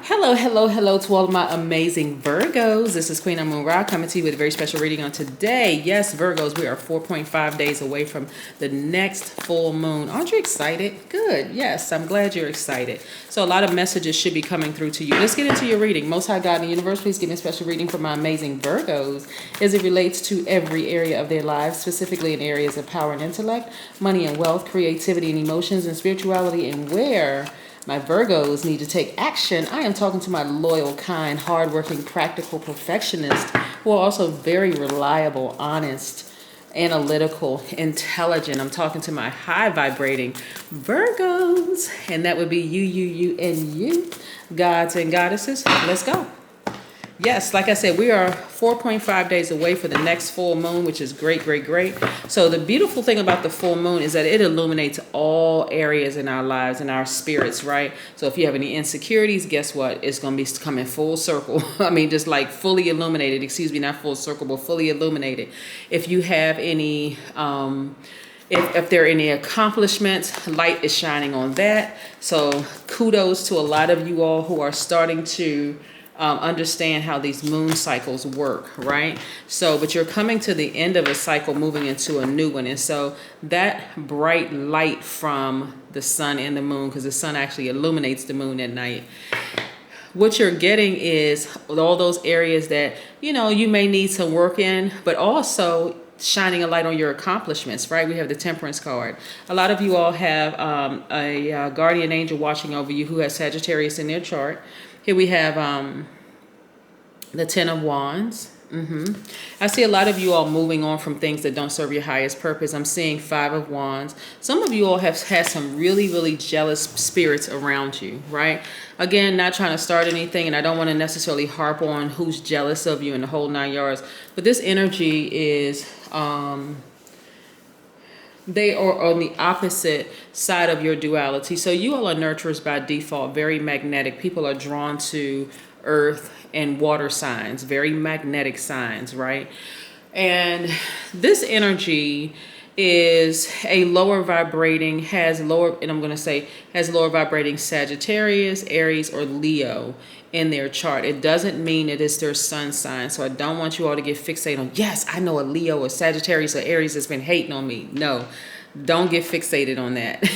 Hello, hello, hello to all of my amazing Virgos. This is Queen Amun Ra coming to you with a very special reading on today. Yes, Virgos, we are 4.5 days away from the next full moon. Aren't you excited? Good. Yes, I'm glad you're excited. So a lot of messages should be coming through to you. Let's get into your reading. Most High God in the universe, please give me a special reading for my amazing Virgos as it relates to every area of their lives, specifically in areas of power and intellect, money and wealth, creativity and emotions, and spirituality, and where my Virgos need to take action. I am talking to my loyal, kind, hardworking, practical perfectionists who are also very reliable, honest, analytical, intelligent. I'm talking to my high vibrating Virgos, and that would be you, and you, gods and goddesses. Let's go. Yes, like I said, we are 4.5 days away for the next full moon, which is great, great, great. So the beautiful thing about the full moon is that it illuminates all areas in our lives and our spirits, right? So if you have any insecurities, guess what? It's going to be coming full circle. I mean, just like fully illuminated, excuse me, not full circle, but fully illuminated. If you have any... If there are any accomplishments, light is shining on that. So kudos to a lot of you all who are starting to understand how these moon cycles work, right? So, but you're coming to the end of a cycle, moving into a new one. And so that bright light from the sun and the moon, because the sun actually illuminates the moon at night, what you're getting is all those areas that, you know, you may need some work in, but also shining a light on your accomplishments, right? We have the Temperance card. A lot of you all have a guardian angel watching over you who has Sagittarius in their chart. Here we have the Ten of Wands. I see a lot of you all moving on from things that don't serve your highest purpose. I'm seeing Five of Wands. Some of you all have had some really, really jealous spirits around you, right? Again, not trying to start anything, and I don't want to necessarily harp on who's jealous of you in the whole 9 yards, but this energy is... they are on the opposite side of your duality. So you all are nurturers by default, very magnetic. People are drawn to earth and water signs, very magnetic signs, right? And this energy is a lower vibrating, has lower vibrating Sagittarius, Aries, or Leo in their chart. It doesn't mean it is their sun sign. So I don't want you all to get fixated on, yes, I know a Leo or Sagittarius or Aries has been hating on me. No, don't get fixated on that.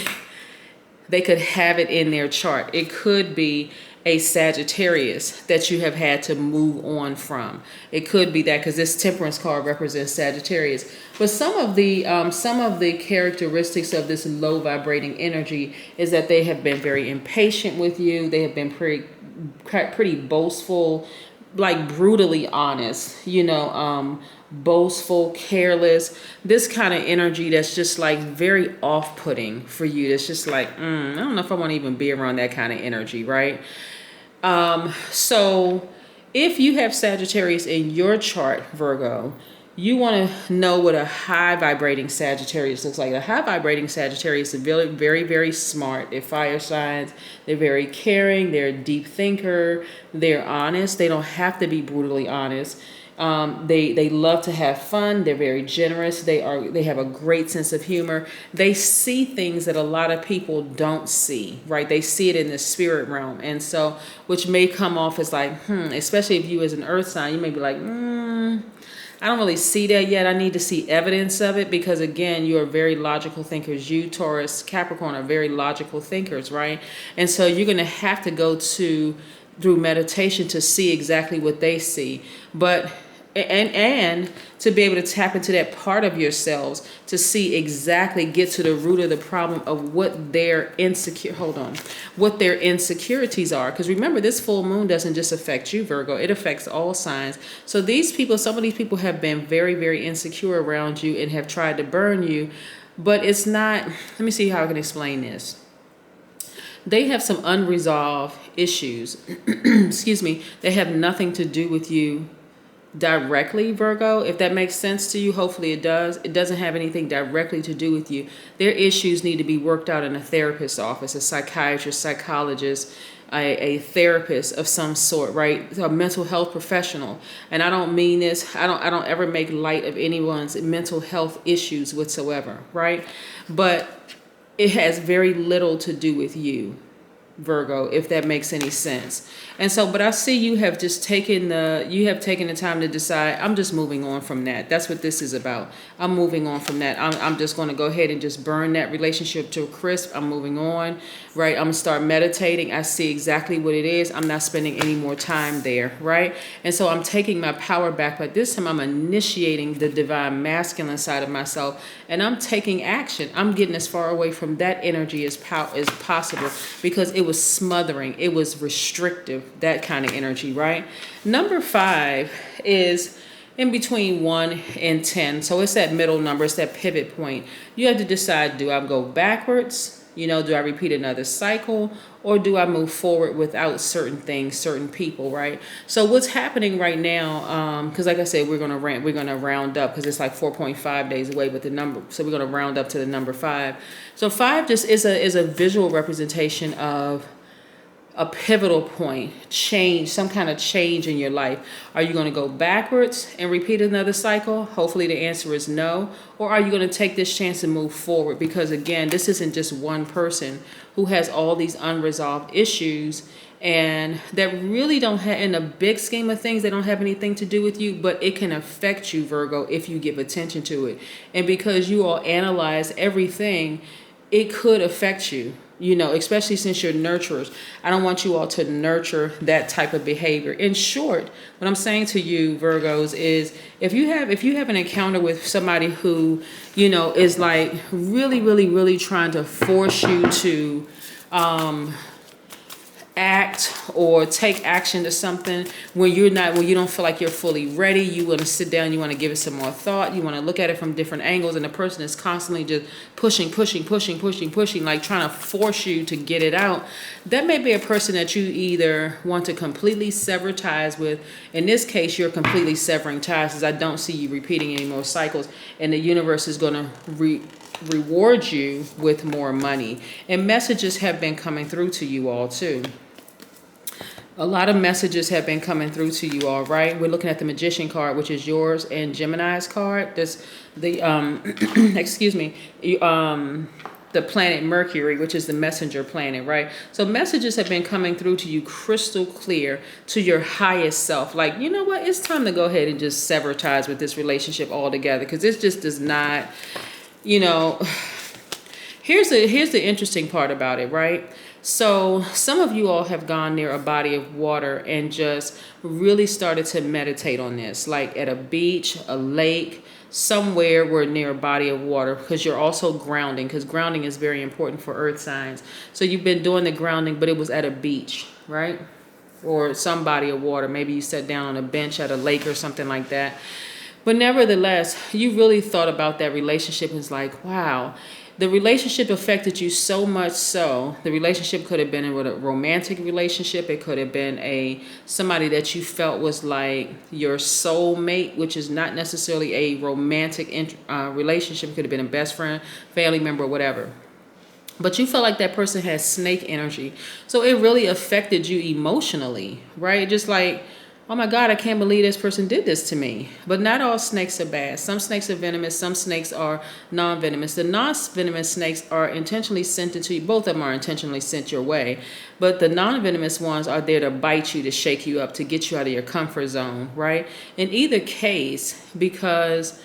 They could have it in their chart. It could be a Sagittarius that you have had to move on from. It could be that, because this Temperance card represents Sagittarius. But some of the characteristics of this low vibrating energy is that they have been very impatient with you. They have been pretty boastful, like brutally honest, you know, boastful, careless, this kind of energy that's just like very off-putting for you. That's just like, I don't know if I want to even be around that kind of energy, right? So if you have Sagittarius in your chart, Virgo, you want to know what a high vibrating Sagittarius looks like. A high vibrating Sagittarius is very, very, very smart. They're fire signs. They're very caring. They're a deep thinker. They're honest. They don't have to be brutally honest. They love to have fun. They're very generous. They have a great sense of humor. They see things that a lot of people don't see, right? They see it in the spirit realm. And so, which may come off as like, especially if you as an earth sign, you may be like, I don't really see that yet. I need to see evidence of it, because again, you are very logical thinkers. You, Taurus, Capricorn are very logical thinkers, right? And so you're going to have to go through meditation to see exactly what they see. But and to be able to tap into that part of yourselves to see exactly, get to the root of the problem of what their what their insecurities are. Because remember, this full moon doesn't just affect you, Virgo, it affects all signs. So some of these people have been very, very insecure around you and have tried to burn you, but it's not, let me see how I can explain this. They have some unresolved issues, excuse me, they have nothing to do with you directly, Virgo, if that makes sense to you. Hopefully it does. It doesn't have anything directly to do with you. Their issues need to be worked out in a therapist's office, a psychiatrist, psychologist, a therapist of some sort, right? A mental health professional. And I don't mean this, I don't ever make light of anyone's mental health issues whatsoever, right? But it has very little to do with you. Virgo, if that makes any sense. And so, but I see you have just taken the time to decide, I'm just moving on from that. That's what this is about. I'm moving on from that. I'm just going to go ahead and just burn that relationship to a crisp. I'm moving on, right? I'm going to start meditating. I see exactly what it is. I'm not spending any more time there, right? And so I'm taking my power back, but this time I'm initiating the divine masculine side of myself, and I'm taking action. I'm getting as far away from that energy as possible, because it was smothering, it was restrictive, that kind of energy, right? Number 5 is in between 1 and 10. So it's that middle number, it's that pivot point. You have to decide, do I go backwards? You know, do I repeat another cycle, or do I move forward without certain things, certain people, right? So what's happening right now, because like I said, we're gonna round up, because it's like 4.5 days away, but the number, so we're gonna round up to the number 5. So 5 just is a visual representation of a pivotal point, change, some kind of change in your life. Are you going to go backwards and repeat another cycle? Hopefully the answer is no. Or are you going to take this chance and move forward? Because again, this isn't just one person who has all these unresolved issues, and that really don't have, in the big scheme of things, they don't have anything to do with you, but it can affect you, Virgo, if you give attention to it. And because you all analyze everything, it could affect you. You know, especially since you're nurturers. I don't want you all to nurture that type of behavior. In short, what I'm saying to you, Virgos, is if you have an encounter with somebody who, you know, is like really trying to force you to act or take action to something when you don't feel like you're fully ready, you want to sit down, you want to give it some more thought, you want to look at it from different angles, and the person is constantly just pushing, like trying to force you to get it out, that may be a person that you either want to completely sever ties with. In this case, you're completely severing ties, because I don't see you repeating any more cycles, and the universe is going to reward you with more money. And messages have been coming through to you all too. A lot of messages have been coming through to you all, right? We're looking at the Magician card, which is yours, and Gemini's card. This the excuse me, the planet Mercury, which is the messenger planet, right? So messages have been coming through to you crystal clear, to your highest self. Like, you know what? It's time to go ahead and just sever ties with this relationship altogether, because this just does not, you know. Here's the interesting part about it, right? So some of you all have gone near a body of water and just really started to meditate on this, like at a beach, a lake, somewhere where near a body of water, because you're also grounding, because grounding is very important for earth signs. So you've been doing the grounding, but it was at a beach, right? Or some body of water. Maybe you sat down on a bench at a lake or something like that. But nevertheless, you really thought about that relationship and it's like, wow. The relationship affected you so much so. The relationship could have been a romantic relationship. It could have been somebody that you felt was like your soulmate, which is not necessarily a romantic relationship. It could have been a best friend, family member, whatever. But you felt like that person had snake energy. So it really affected you emotionally, right? Just like, oh my God, I can't believe this person did this to me. But not all snakes are bad. Some snakes are venomous. Some snakes are non-venomous. The non-venomous snakes are intentionally sent into you. Both of them are intentionally sent your way. But the non-venomous ones are there to bite you, to shake you up, to get you out of your comfort zone, right? In either case, because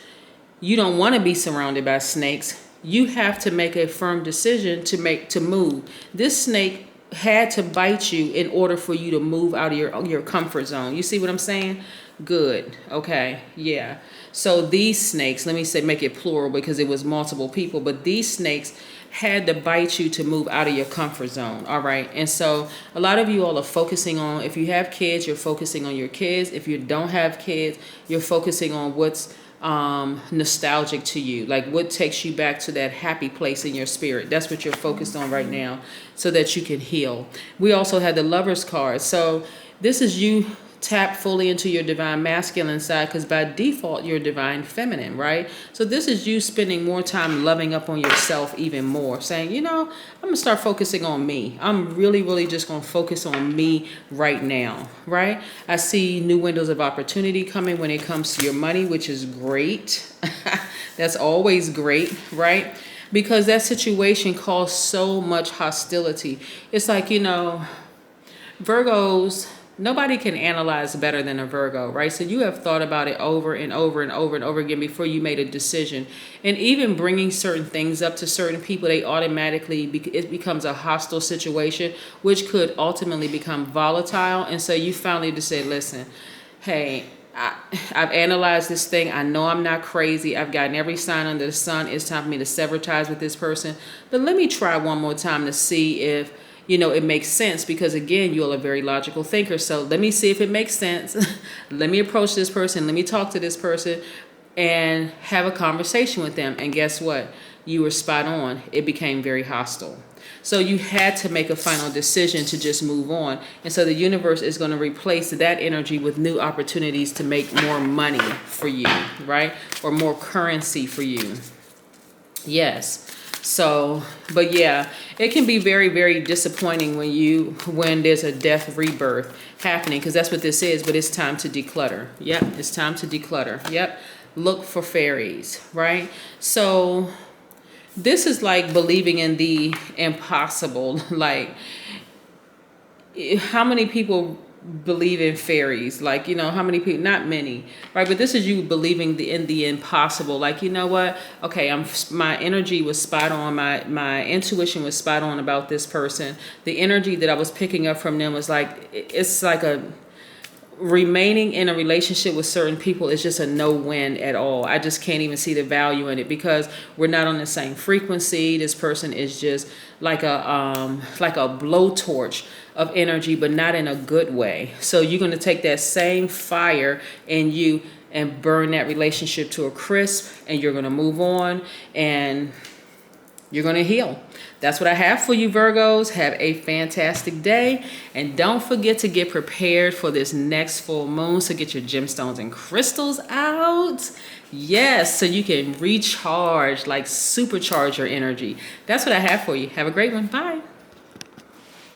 you don't want to be surrounded by snakes, you have to make a firm decision to move. This snake had to bite you in order for you to move out of your comfort zone. You see what I'm saying? Good. Okay. Yeah. So these snakes, let me say, make it plural because it was multiple people, but these snakes had to bite you to move out of your comfort zone. All right. And so a lot of you all are focusing on, if you have kids, you're focusing on your kids. If you don't have kids, you're focusing on what's nostalgic to you, like what takes you back to that happy place in your spirit. That's what you're focused on right now, so that you can heal. We also had the Lover's card. So this is you tap fully into your divine masculine side, because by default you're divine feminine, right? So this is you spending more time loving up on yourself even more, saying, you know, I'm gonna start focusing on me. I'm really just gonna focus on me right now, right? I see new windows of opportunity coming when it comes to your money, which is great. That's always great, right? because that situation caused so much hostility. It's like, you know, Virgos, nobody can analyze better than a Virgo, right? So you have thought about it over and over and over and over again before you made a decision. And even bringing certain things up to certain people, they automatically, it becomes a hostile situation, which could ultimately become volatile. And so you finally just say, listen, hey, I've analyzed this thing. I know I'm not crazy. I've gotten every sign under the sun. It's time for me to sever ties with this person. But let me try one more time to see if, you know, it makes sense, because again, you're a very logical thinker. So let me see if it makes sense. Let me approach this person. Let me talk to this person and have a conversation with them. And guess what? You were spot on. It became very hostile. So you had to make a final decision to just move on. And so the universe is going to replace that energy with new opportunities to make more money for you, right? Or more currency for you. Yes. So, but yeah, it can be very, very disappointing when there's a death rebirth happening, because that's what this is. But it's time to declutter. Yep, it's time to declutter. Yep, look for fairies, right? So this is like believing in the impossible. Like, how many people believe in fairies? Like, you know, how many people? Not many, right? But this is you believing in the impossible. Like, you know what? Okay, my energy was spot on. My intuition was spot on about this person. The energy that I was picking up from them was like, it's like remaining in a relationship with certain people is just a no-win at all. I just can't even see the value in it, because we're not on the same frequency. This person is just like a blowtorch of energy, but not in a good way. So you're going to take that same fire in you and burn that relationship to a crisp, and you're going to move on and you're going to heal. That's what I have for you, Virgos. Have a fantastic day. And don't forget to get prepared for this next full moon. So get your gemstones and crystals out. Yes, so you can recharge, like supercharge your energy. That's what I have for you. Have a great one. Bye.